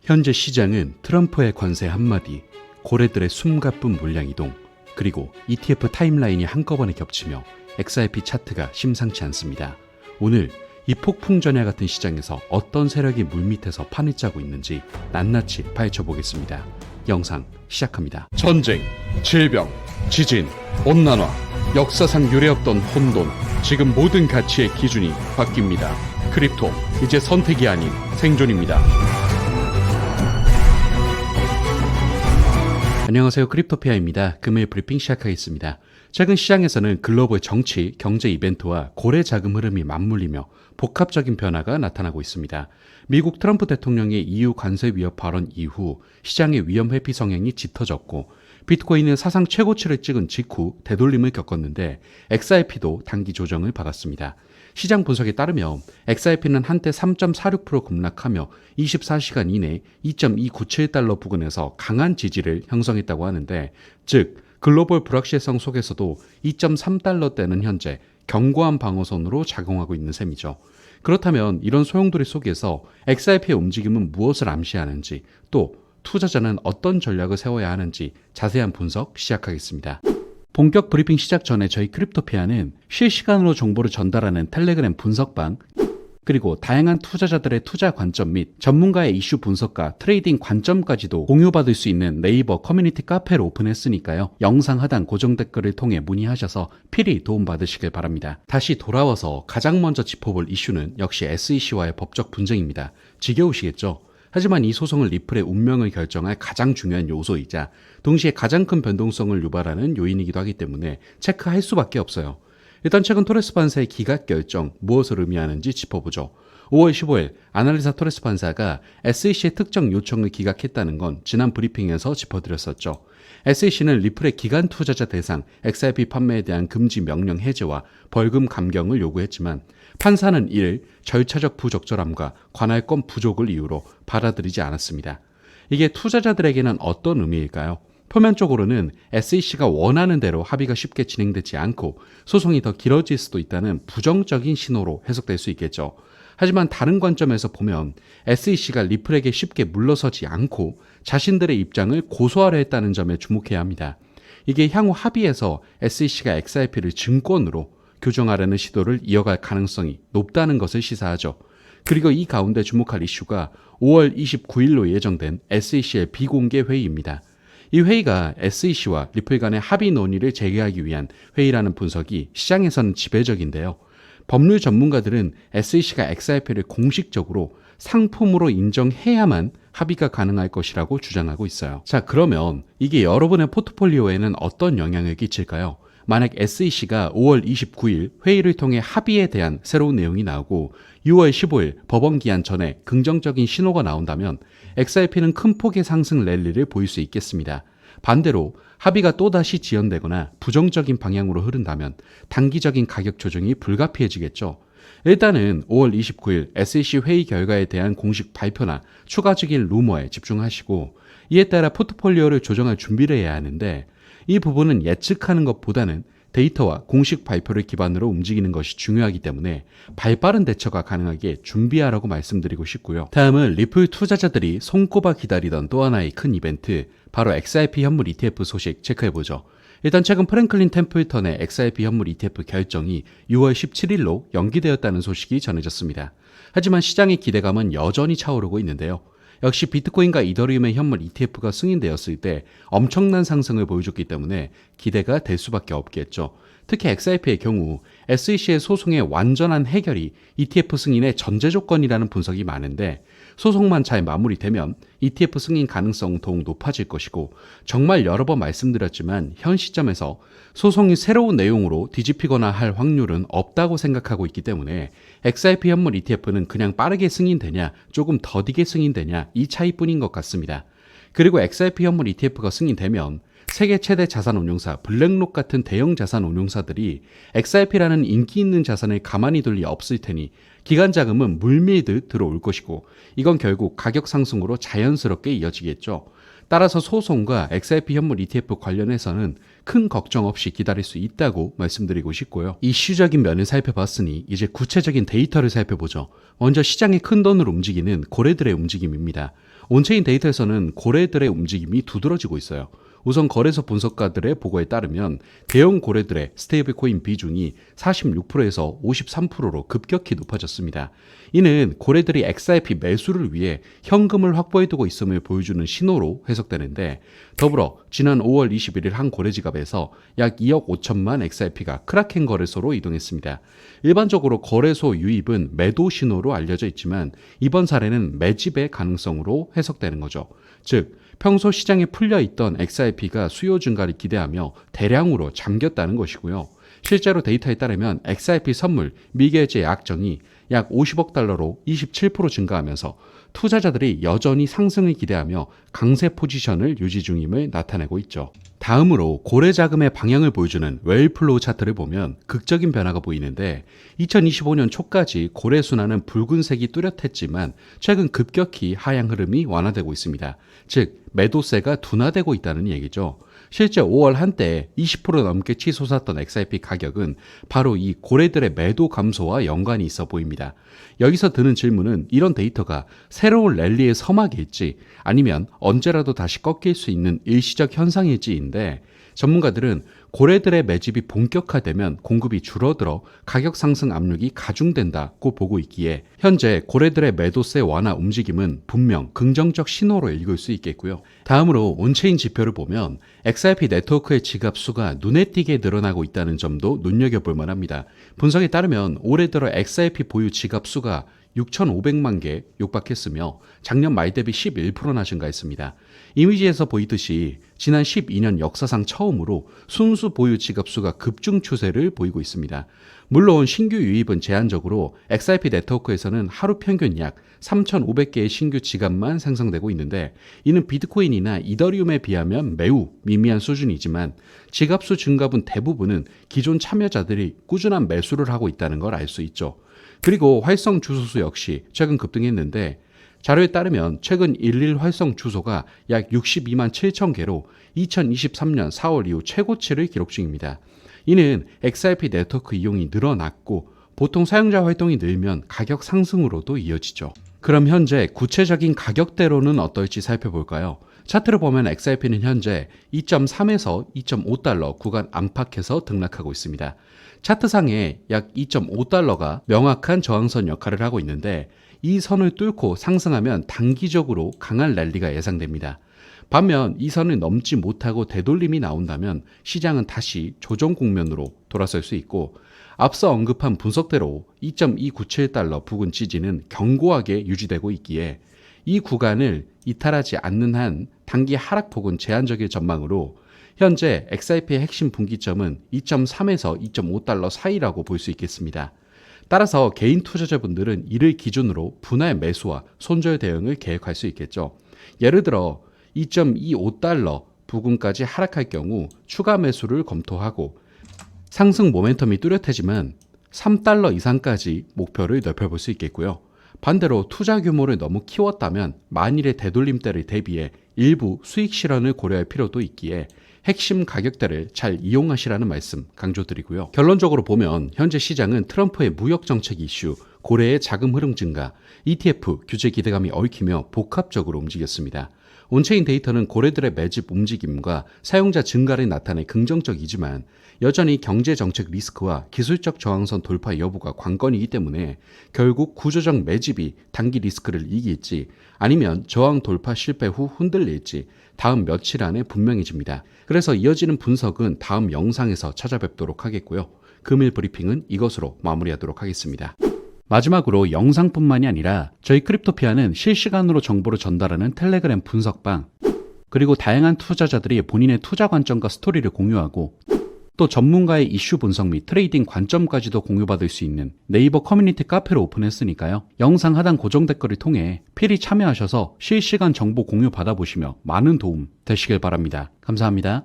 현재 시장은 트럼프의 관세 한마디, 고래들의 숨가쁜 물량 이동, 그리고 ETF 타임라인이 한꺼번에 겹치며 XRP 차트가 심상치 않습니다. 오늘 이 폭풍전야 같은 시장에서 어떤 세력이 물밑에서 판을 짜고 있는지 낱낱이 파헤쳐보겠습니다. 영상 시작합니다. 전쟁, 질병, 지진, 온난화, 역사상 유례없던 혼돈, 지금 모든 가치의 기준이 바뀝니다. 크립토, 이제 선택이 아닌 생존입니다. 안녕하세요. 크립토피아입니다. 금일 브리핑 시작하겠습니다. 최근 시장에서는 글로벌 정치, 경제 이벤트와 고래 자금 흐름이 맞물리며 복합적인 변화가 나타나고 있습니다. 미국 트럼프 대통령의 EU 관세 위협 발언 이후 시장의 위험 회피 성향이 짙어졌고 비트코인은 사상 최고치를 찍은 직후 되돌림을 겪었는데 XRP도 단기 조정을 받았습니다. 시장 분석에 따르면 XRP는 한때 3.46% 급락하며 24시간 이내 2.297달러 부근에서 강한 지지를 형성했다고 하는데, 즉 글로벌 불확실성 속에서도 2.3달러대는 현재 견고한 방어선으로 작용하고 있는 셈이죠. 그렇다면 이런 소용돌이 속에서 XRP의 움직임은 무엇을 암시하는지, 또 투자자는 어떤 전략을 세워야 하는지 자세한 분석 시작하겠습니다. 본격 브리핑 시작 전에 저희 크립토피아는 실시간으로 정보를 전달하는 텔레그램 분석방, 그리고 다양한 투자자들의 투자 관점 및 전문가의 이슈 분석과 트레이딩 관점까지도 공유받을 수 있는 네이버 커뮤니티 카페를 오픈했으니까요. 영상 하단 고정 댓글을 통해 문의하셔서 필히 도움받으시길 바랍니다. 다시 돌아와서 가장 먼저 짚어볼 이슈는 역시 SEC와의 법적 분쟁입니다. 지겨우시겠죠? 하지만 이 소송은 리플의 운명을 결정할 가장 중요한 요소이자 동시에 가장 큰 변동성을 유발하는 요인이기도 하기 때문에 체크할 수밖에 없어요. 일단 최근 토레스 판사의 기각 결정, 무엇을 의미하는지 짚어보죠. 5월 15일 아날리사 토레스 판사가 SEC의 특정 요청을 기각했다는 건 지난 브리핑에서 짚어드렸었죠. SEC는 리플의 기간 투자자 대상 XRP 판매에 대한 금지 명령 해제와 벌금 감경을 요구했지만 판사는 이를 절차적 부적절함과 관할권 부족을 이유로 받아들이지 않았습니다. 이게 투자자들에게는 어떤 의미일까요? 표면적으로는 SEC가 원하는 대로 합의가 쉽게 진행되지 않고 소송이 더 길어질 수도 있다는 부정적인 신호로 해석될 수 있겠죠. 하지만 다른 관점에서 보면 SEC가 리플에게 쉽게 물러서지 않고 자신들의 입장을 고수하려 했다는 점에 주목해야 합니다. 이게 향후 합의에서 SEC가 XRP를 증권으로 규정하려는 시도를 이어갈 가능성이 높다는 것을 시사하죠. 그리고 이 가운데 주목할 이슈가 5월 29일로 예정된 SEC의 비공개 회의입니다. 이 회의가 SEC와 리플 간의 합의 논의를 재개하기 위한 회의라는 분석이 시장에서는 지배적인데요. 법률 전문가들은 SEC가 XRP를 공식적으로 상품으로 인정해야만 합의가 가능할 것이라고 주장하고 있어요. 자, 그러면 이게 여러분의 포트폴리오에는 어떤 영향을 끼칠까요? 만약 SEC가 5월 29일 회의를 통해 합의에 대한 새로운 내용이 나오고 6월 15일 법원 기한 전에 긍정적인 신호가 나온다면 XRP는 큰 폭의 상승 랠리를 보일 수 있겠습니다. 반대로 합의가 또다시 지연되거나 부정적인 방향으로 흐른다면 단기적인 가격 조정이 불가피해지겠죠. 일단은 5월 29일 SEC 회의 결과에 대한 공식 발표나 추가적인 루머에 집중하시고 이에 따라 포트폴리오를 조정할 준비를 해야 하는데, 이 부분은 예측하는 것보다는 데이터와 공식 발표를 기반으로 움직이는 것이 중요하기 때문에 발빠른 대처가 가능하게 준비하라고 말씀드리고 싶고요. 다음은 리플 투자자들이 손꼽아 기다리던 또 하나의 큰 이벤트, 바로 XRP 현물 ETF 소식 체크해보죠. 일단 최근 프랭클린 템플턴의 XRP 현물 ETF 결정이 6월 17일로 연기되었다는 소식이 전해졌습니다. 하지만 시장의 기대감은 여전히 차오르고 있는데요. 역시 비트코인과 이더리움의 현물 ETF가 승인되었을 때 엄청난 상승을 보여줬기 때문에 기대가 될 수밖에 없겠죠. 특히 XRP의 경우 SEC의 소송의 완전한 해결이 ETF 승인의 전제 조건이라는 분석이 많은데, 소송만 잘 마무리되면 ETF 승인 가능성은 더욱 높아질 것이고, 정말 여러 번 말씀드렸지만 현 시점에서 소송이 새로운 내용으로 뒤집히거나 할 확률은 없다고 생각하고 있기 때문에 XRP 현물 ETF는 그냥 빠르게 승인되냐 조금 더디게 승인되냐 이 차이뿐인 것 같습니다. 그리고 XRP 현물 ETF가 승인되면 세계 최대 자산 운용사 블랙록 같은 대형 자산 운용사들이 XRP라는 인기 있는 자산을 가만히 둘 리 없을 테니 기관 자금은 물밀듯 들어올 것이고, 이건 결국 가격 상승으로 자연스럽게 이어지겠죠. 따라서 소송과 XRP 현물 ETF 관련해서는 큰 걱정 없이 기다릴 수 있다고 말씀드리고 싶고요. 이슈적인 면을 살펴봤으니 이제 구체적인 데이터를 살펴보죠. 먼저 시장의 큰 돈을 움직이는 고래들의 움직임입니다. 온체인 데이터에서는 고래들의 움직임이 두드러지고 있어요. 우선 거래소 분석가들의 보고에 따르면 대형 고래들의 스테이블 코인 비중이 46%에서 53%로 급격히 높아졌습니다. 이는 고래들이 XRP 매수를 위해 현금을 확보해두고 있음을 보여주는 신호로 해석되는데, 더불어 지난 5월 21일 한 고래 지갑에서 약 2억 5천만 XRP가 크라켄 거래소로 이동했습니다. 일반적으로 거래소 유입은 매도 신호로 알려져 있지만 이번 사례는 매집의 가능성으로 해석되는 거죠. 즉, 평소 시장에 풀려있던 XRP가 수요 증가를 기대하며 대량으로 잠겼다는 것이고요. 실제로 데이터에 따르면 XRP 선물 미결제 약정이 약 50억 달러로 27% 증가하면서 투자자들이 여전히 상승을 기대하며 강세 포지션을 유지 중임을 나타내고 있죠. 다음으로 고래 자금의 방향을 보여주는 웨일플로우 차트를 보면 극적인 변화가 보이는데, 2025년 초까지 고래 순환은 붉은색이 뚜렷했지만 최근 급격히 하향 흐름이 완화되고 있습니다. 즉 매도세가 둔화되고 있다는 얘기죠. 실제 5월 한때 20% 넘게 치솟았던 XRP 가격은 바로 이 고래들의 매도 감소와 연관이 있어 보입니다. 여기서 드는 질문은 이런 데이터가 새로운 랠리의 서막일지 아니면 언제라도 다시 꺾일 수 있는 일시적 현상일지인데, 전문가들은 고래들의 매집이 본격화되면 공급이 줄어들어 가격 상승 압력이 가중된다고 보고 있기에 현재 고래들의 매도세 완화 움직임은 분명 긍정적 신호로 읽을 수 있겠고요. 다음으로 온체인 지표를 보면 XRP 네트워크의 지갑 수가 눈에 띄게 늘어나고 있다는 점도 눈여겨볼 만합니다. 분석에 따르면 올해 들어 XRP 보유 지갑 수가 6,500만 개 육박했으며 작년 말 대비 11%나 증가했습니다. 이미지에서 보이듯이 지난 12년 역사상 처음으로 순수 보유 지갑 수가 급증 추세를 보이고 있습니다. 물론 신규 유입은 제한적으로 XRP 네트워크에서는 하루 평균 약 3,500개의 신규 지갑만 생성되고 있는데, 이는 비트코인이나 이더리움에 비하면 매우 미미한 수준이지만 지갑 수 증가분 대부분은 기존 참여자들이 꾸준한 매수를 하고 있다는 걸 알 수 있죠. 그리고 활성 주소수 역시 최근 급등했는데, 자료에 따르면 최근 일일 활성 주소가 약 62만 7천 개로 2023년 4월 이후 최고치를 기록 중입니다. 이는 XRP 네트워크 이용이 늘어났고 보통 사용자 활동이 늘면 가격 상승으로도 이어지죠. 그럼 현재 구체적인 가격대로는 어떨지 살펴볼까요? 차트를 보면 XRP는 현재 2.3에서 2.5달러 구간 안팎에서 등락하고 있습니다. 차트상에 약 2.5달러가 명확한 저항선 역할을 하고 있는데, 이 선을 뚫고 상승하면 단기적으로 강한 랠리가 예상됩니다. 반면 이 선을 넘지 못하고 되돌림이 나온다면 시장은 다시 조정 국면으로 돌아설 수 있고, 앞서 언급한 분석대로 2.297달러 부근 지지는 견고하게 유지되고 있기에 이 구간을 이탈하지 않는 한 단기 하락폭은 제한적일 전망으로 현재 XRP의 핵심 분기점은 2.3에서 2.5달러 사이라고 볼 수 있겠습니다. 따라서 개인 투자자분들은 이를 기준으로 분할 매수와 손절 대응을 계획할 수 있겠죠. 예를 들어 2.25달러 부근까지 하락할 경우 추가 매수를 검토하고, 상승 모멘텀이 뚜렷해지면 3달러 이상까지 목표를 넓혀볼 수 있겠고요. 반대로 투자 규모를 너무 키웠다면 만일의 되돌림 때를 대비해 일부 수익 실현을 고려할 필요도 있기에 핵심 가격대를 잘 이용하시라는 말씀 강조드리고요. 결론적으로 보면 현재 시장은 트럼프의 무역 정책 이슈, 고래의 자금 흐름 증가, ETF 규제 기대감이 얽히며 복합적으로 움직였습니다. 온체인 데이터는 고래들의 매집 움직임과 사용자 증가를 나타내 긍정적이지만 여전히 경제 정책 리스크와 기술적 저항선 돌파 여부가 관건이기 때문에 결국 구조적 매집이 단기 리스크를 이길지 아니면 저항 돌파 실패 후 흔들릴지 다음 며칠 안에 분명해집니다. 그래서 이어지는 분석은 다음 영상에서 찾아뵙도록 하겠고요. 금일 브리핑은 이것으로 마무리하도록 하겠습니다. 마지막으로 영상뿐만이 아니라 저희 크립토피아는 실시간으로 정보를 전달하는 텔레그램 분석방, 그리고 다양한 투자자들이 본인의 투자 관점과 스토리를 공유하고 또 전문가의 이슈 분석 및 트레이딩 관점까지도 공유받을 수 있는 네이버 커뮤니티 카페를 오픈했으니까요. 영상 하단 고정 댓글을 통해 필히 참여하셔서 실시간 정보 공유 받아보시며 많은 도움 되시길 바랍니다. 감사합니다.